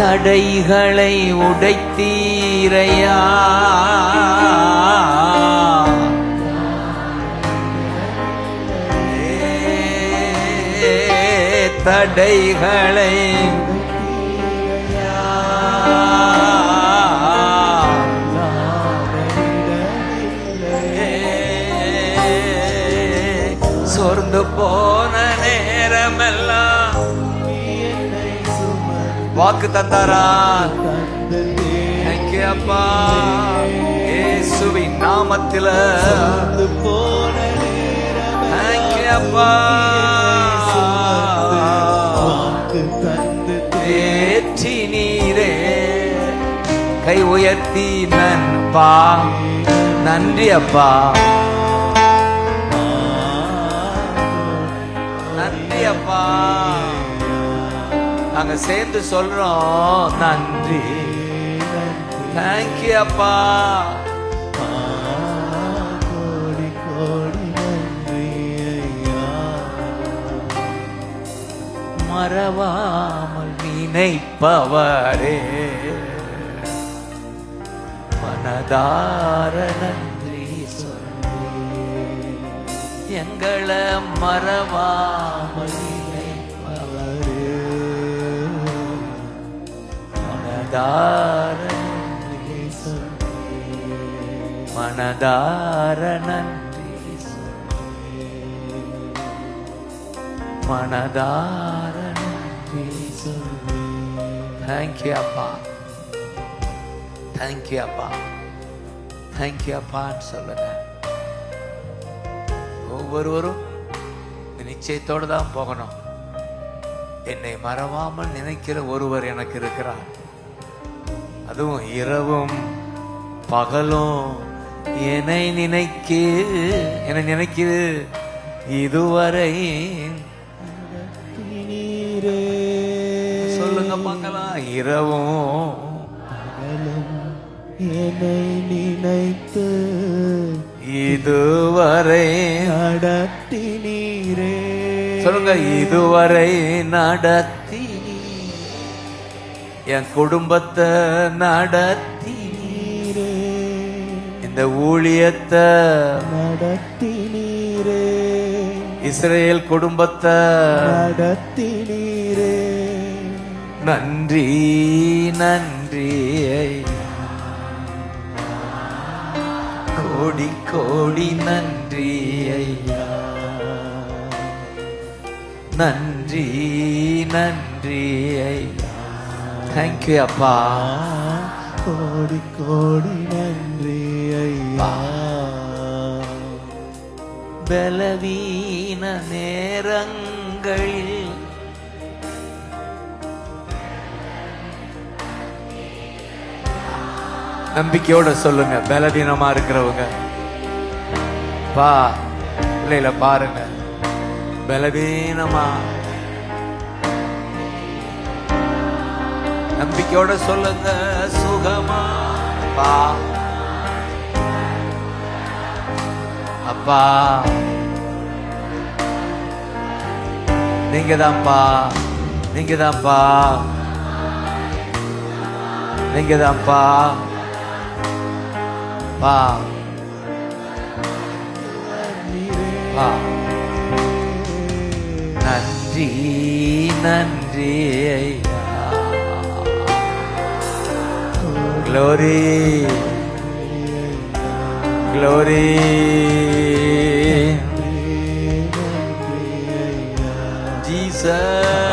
தடைகளை உடைத்தீரையா, தடைகளை சோர்ந்து போன நேரமெல்லாம் வாக்கு தந்தாரா. அப்பா இயேசுவின் நாமத்தில அப்பா ஏற்றி நீரே கை உயர்த்தி நன்பா நன்றி அப்பா நன்றி அப்பா. நாங்க சேர்ந்து சொல்றோம் நன்றி. தேங்க்யூ அப்பா. கோடி கோடி நன்றி ஐயா. மறவாமல் நினைப்பவரே மனதார நன்றி சொல்லி, எங்களை மறவாமல் நினைப்பவரே மனதார நன்றி சொல்லி, மனதார நன்றி சொல்லி, மனதார நன்றி சொல்லி. தேங்க்யூ அப்பா, தேங்க்யூ அப்பா, தேங்க்யூ அப்பான்னு சொல்லுங்க. ஒவ்வொருவரும் இந்த நிச்சயத்தோடு தான் போகணும். என்னை மறவாமல் நினைக்கிற ஒருவர் எனக்கு இருக்கிறார். அதுவும் இரவும் பகலும் என்னை நினைக்குது இதுவரை. சொல்லுங்க பார்க்கலாம். இரவும் என்னை நினைத்து இதுவரை நடத்தினீரே. சொல்லுங்க, இதுவரை நடத்தி என் குடும்பத்தை நடத்தினீரே, இந்த ஊழியத்தை நடத்தினீரே, இஸ்ரேல் குடும்பத்தை நடத்தினீரே. நன்றி நன்றி கோடி கோடி நன்றி ஐயா. நன்றி நன்றி ஐயா. தேங்க்யூ அப்பா. கோடி கோடி நன்றி ஐயா. பலவீன நேரங்களில் நம்பிக்கையோட சொல்லுங்க. பலவீனமா இருக்கிறவங்க பா பிள்ளைல பாருங்க. பலவீனமா நம்பிக்கையோட சொல்லுங்க. சுகமா பா அப்பா நீங்க தான்ப்பா, நீங்க தான்ப்பா, நீங்க தான்ப்பா பா பா. நன்றி நன்றி ஐயா. Glory, glory. Jesus.